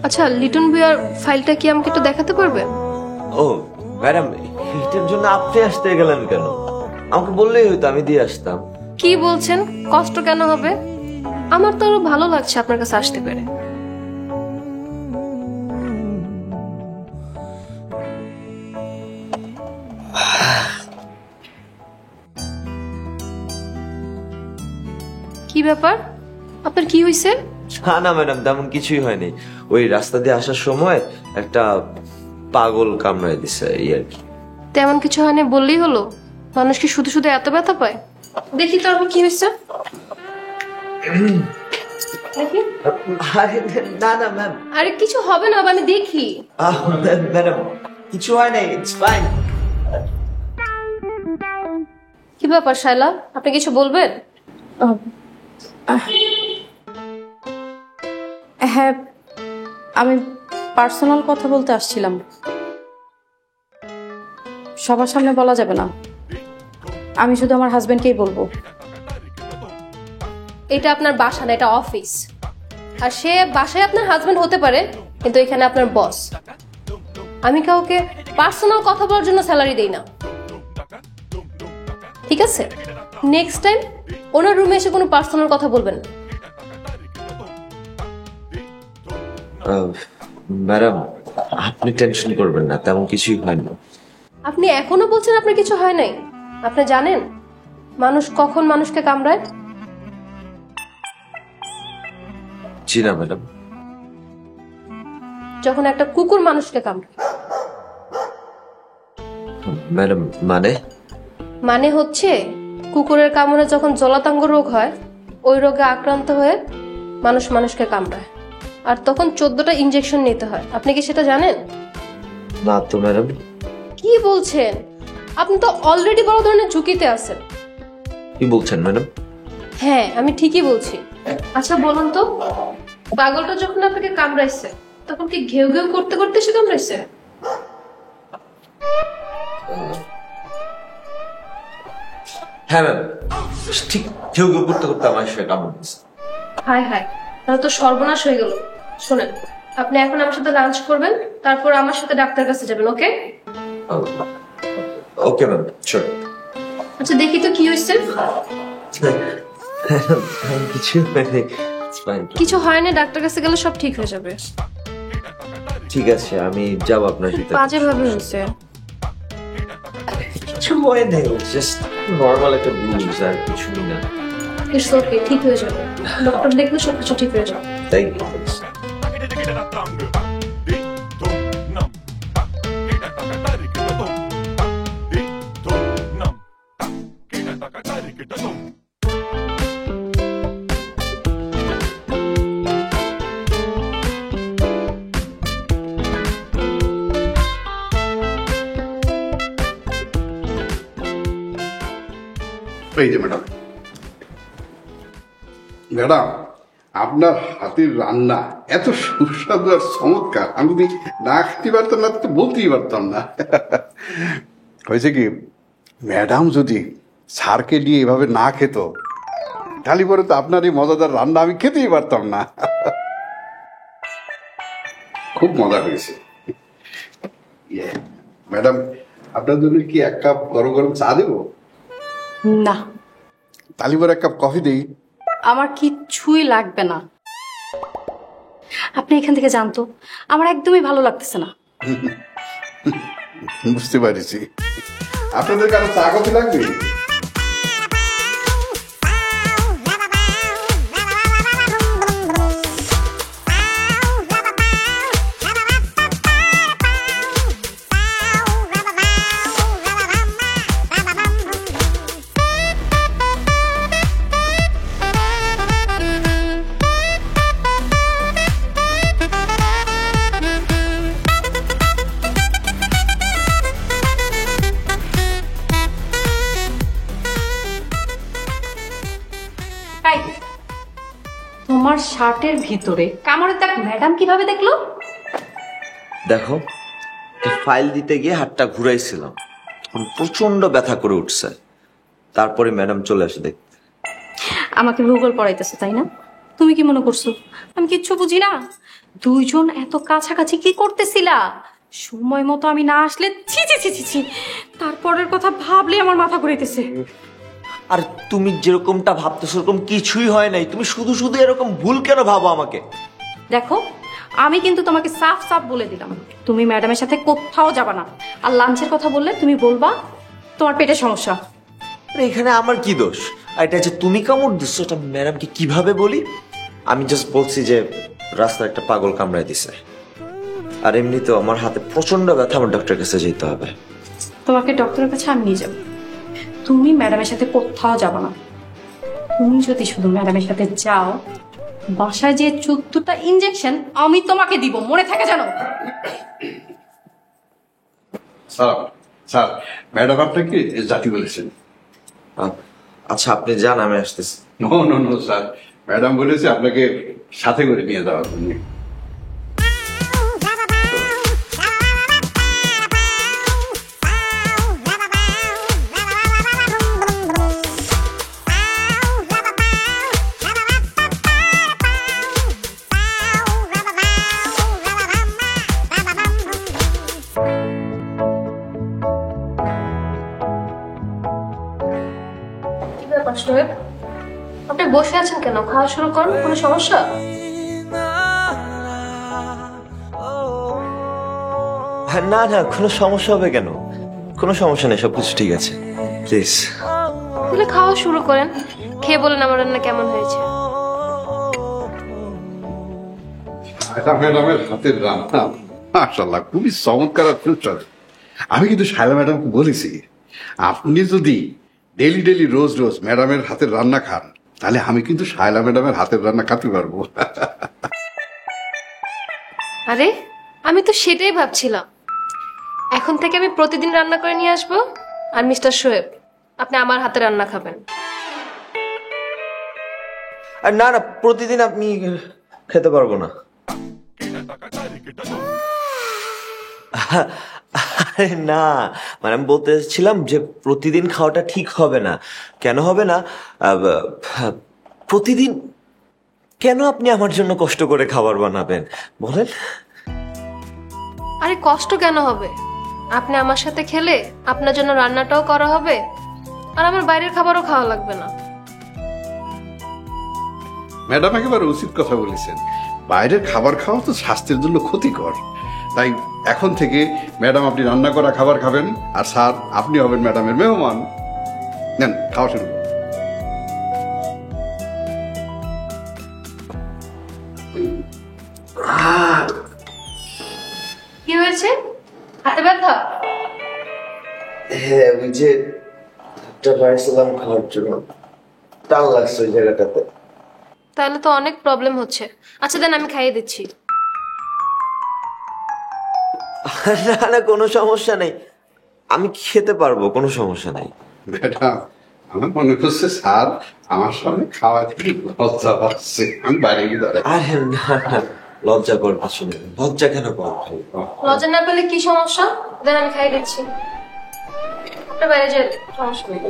আচ্ছা, লিটন ভাইয়ার ফাইলটা কি আমাকে একটু দেখাতে পারবেন? ও ম্যাডাম, এটার জন্য আপনি আসতে গেলেন কেন? আমাকে বললেই হয়তো, আমি দিয়ে আসতাম। কি বলছেন? কষ্ট কেন হবে? আমার তো আরো ভালো লাগছে আপনার কাছে আসতে পেরে। কি ব্যাপার, আপনার কি হয়েছে? না ম্যাডাম, তেমন কিছুই হয়নি। ওই রাস্তা দিয়ে আসার সময় একটা পাগল কামড়ায় দিছে, এই আর কি। তেমন কিছু হয়নি বললেই হলো? মানুষ কি শুধু শুধু এত ব্যথা পায়? দেখি তো আমি কি হয়েছে, দেখি। না না ম্যাম, আরে কিছু হবে না, আমি দেখি। ম্যাডাম কিছু হয় নাই, ইটস ফাইন। কি ব্যাপার শায়লা, আপনি কিছু বলবেন? হ্যাঁ, আমি পার্সোনাল কথা বলতে আসছিলাম। সবার সামনে বলা যাবে না, আমি শুধু আমার হাজবেন্ডকেই বলবো। এটা আপনার বাসা না, এটা অফিস। আর সে বাসায় আপনার হাজবেন্ড হতে পারে, কিন্তু এখানে আপনার বস। আমি কাউকে পার্সোনাল কথা বলার জন্য স্যালারি দেই না, ঠিক আছে? নেক্সট টাইম ওনার রুমে এসে কোনো পার্সোনাল কথা বলবেন না। ম্যাডাম আপনি টেনশন করবেন না, তেমন কিছুই হয় না। আপনি এখনো বলছেন আপনার কিছু হয় নাই? আপনি জানেন মানুষ কখন মানুষকে কামড়ায়? জি না ম্যাডাম। যখন একটা কুকুর মানুষকে কামড়ায়। ম্যাডাম মানে? মানে হচ্ছে কুকুরের কামড়ে যখন জলাতঙ্ক রোগ হয়, ওই রোগে আক্রান্ত হয়ে মানুষ মানুষকে কামড়ায়, আর তখন 14টা ইনজেকশন নিতে হয়। আপনি কি সেটা জানেন? না তো ম্যাডাম। কি বলছেন? আপনি তো অলরেডি বড় ধরনের ঝুঁকিতে আছেন। কি বলছেন ম্যাডাম? হ্যাঁ, আমি ঠিকই বলছি। আচ্ছা বলুন তো, পাগলটা যখন আপনাকে কামড়াইছে তখন কি ঘেউ ঘেউ করতে করতে সে কামড়াইছে? হ্যাঁ ম্যাম, ঠিক কেউ কেউ করতে করতে আমার সাথে কামড় দিচ্ছে। হায় হায়, তাহলে তো সর্বনাশ হয়ে গেল। শোনেন, আপনি এখন আমার সাথে লাঞ্চ করবেন, তারপর আমার সাথে ডাক্তার কাছে যাবেন, ওকে? Okay ma'am, sure. আচ্ছা দেখি তো কি হয়েছে। কিছু হয়নি, it's fine. কিছু হয় না, ডাক্তার কাছে গেলে সব ঠিক হয়ে যাবে। ঠিক আছে, আমি যাব আপনার সাথে। বাজে ভাবে হয়েছে। কিছু হয় নাই, জাস্ট নর্মাল একটা ব্লুজ, আর কিছু না। ইটস ওকে, ঠিক হয়ে যাবে। ডক্টর দেখলে সবকিছু ঠিক হয়ে যাবে। Thank you. এই যে ম্যাডাম, ম্যাডাম আপনার হাতের রান্না এত সুস্বাদু আর চমৎকার, আমি যদি না খেতে পারতাম না তো বলতেই পারতাম না। হয়েছে কি, ম্যাডাম যদি স্যারকে দিয়ে এভাবে না খেত তাহলে পরে তো আপনার এই মজাদার রান্না আমি খেতেই পারতাম না। খুব মজা হয়েছে। ম্যাডাম আপনার জন্য কি এক কাপ গরম গরম চা দেবো? না, তাহলে পরে এক কাপ কফি দিই। আমার কিচ্ছুই লাগবে না। আপনি এখান থেকে জানতো, আমার একদমই ভালো লাগতেছে না। বুঝতে পারছি। আপনাদের কারো চা কফি লাগবে? তাই তোমার শার্টের ভিতরে কামড়ের দাগ ম্যাডাম কিভাবে দেখলো? দেখো, ফাইল দিতে গিয়ে হাতটা ঘুরাইছিলাম, প্রচন্ড ব্যথা করে উঠছে। তারপরে ম্যাডাম চলে আসে দেখতে। আমাকে ভূগোল পড়াইতেছে তাই না? তুমি কি মনে করছো আমি কিচ্ছু বুঝি না? দুইজন এত কাছাকাছি কি করতেছিলা? সময় মতো আমি না আসলে ছি ছি ছি ছি ছি, তারপরের কথা ভাবলে আমার মাথা ঘুরাইতেছে। আর তুমি যেরকমটা ভাবতেছো এরকম কিছুই হয় নাই, তুমি শুধু শুধু এরকম ভুল কেন ভাবো আমাকে? দেখো, আমি কিন্তু তোমাকে সাফ সাফ বলে দিলাম, তুমি ম্যাডামের সাথে কোথাও যাবা না। আর লাঞ্চের কথা বললে তুমি বলবা তোমার পেটের সমস্যা। আরে এখানে আমার কি দোষ? আর এটা যে তুমি কামড় দিচ্ছ এটা ম্যাডামকে কিভাবে বলি? আমি জাস্ট বলছি যে রাস্তায় একটা পাগল কামড়ায় দিছে। আর এমনিতেও আমার হাতে প্রচন্ড ব্যথা, আমার ডক্টরের কাছে যেতে হবে। তোমাকে ডক্টরের কাছে আমি নিয়ে যাব, তুমি ম্যাডামের সাথে কোথাও যাবা না। তুমি যদি শুধু ম্যাডামের সাথে যাও, বাসায় যে 14টা ইনজেকশন আমি তোমাকে দিব, মনে থাকে জানো? স্যার স্যার, ম্যাডাম আপনাকে জাতি বলেছেন। আচ্ছা আপনি যান, আমি আসতেছি। No no no sir, madam বলেছে আপনাকে সাথে করে নিয়ে যাওয়ার জন্য। কি ব্যাপার সোহেব, আপনি বসে আছেন কেন? খাওয়া শুরু করুন, কোনো সমস্যা? না না, কোনো সমস্যা হবে কেন? কোনো সমস্যা নেই, সবকিছু ঠিক আছে। প্লিজ তাহলে খাওয়া শুরু করেন, খেয়ে বলেন আমার রান্না কেমন হয়েছে। এটা ম্যাডামের হাতের রান্না মাশাআল্লাহ খুবই চমৎকার আর সুস্বাদু। আমি কিন্তু শায়লা ম্যাডামকে বলেছি, আপনি যদি ডেলি ডেলি রোজ রোজ ম্যাডামের হাতের রান্না খান, তাহলে আমি কিন্তু শায়লা ম্যাডামের হাতের রান্না খেতে পারবো। আরে আমি তো সেটাই ভাবছিলাম, এখন থেকে আমি প্রতিদিন রান্না করে নিয়ে আসবো, আর মিস্টার সোহেব আপনি আমার হাতে রান্না খাবেন। আর না না, প্রতিদিন আপনি খেতে পারবো না। আরে না, মানে আমি বলতে চাচ্ছিলাম যে প্রতিদিন খাওয়াটা ঠিক হবে না। কেন হবে না? প্রতিদিন কেন আপনি আমার জন্য কষ্ট করে খাবার বানাবেন বলেন? আরে কষ্ট কেন হবে? আপনি আমার সাথে খেলে আপনার জন্য রান্নাটাও করা হবে, আর আমার বাইরের খাবারও খাওয়া লাগবে না। ম্যাডাম একেবারে উচিত কথা বলেছেন, বাইরের খাবার খাওয়া তো স্বাস্থ্যের জন্য ক্ষতিকর। তাই এখন থেকে ম্যাডাম আপনি রান্না করা খাবার খাবেন, আর স্যার আপনি হবেন ম্যাডামের মেহমান। নেন খাওয়া শুরু করুন। কি হয়েছে? হাতে ব্যথা? হ্যাঁ, ওই যে একটা পাইছিলাম খাওয়ার জন্য, টান লাগছে ওই জায়গাটাতে। তাহলে তো অনেক প্রবলেম হচ্ছে। আচ্ছা দেন, আমি খাইয়ে দিচ্ছি। না না, কোনো সমস্যা নেই, আমি খেতে পারবো, কোনো সমস্যা নেই। ম্যাডাম আমার মনে হচ্ছে স্যার আমার সামনে খাওয়া থেকে লজ্জা পাচ্ছে, আমি বাইরে গিয়ে দাঁড়াই। আরে না না, লজ্জা করবো আসলে, লজ্জা কেন করবো? লজ্জা না পেলে কি সমস্যা? দেন আমি খাইয়ে দিচ্ছি। আপনার বাইরে যে সমস্যা নেই।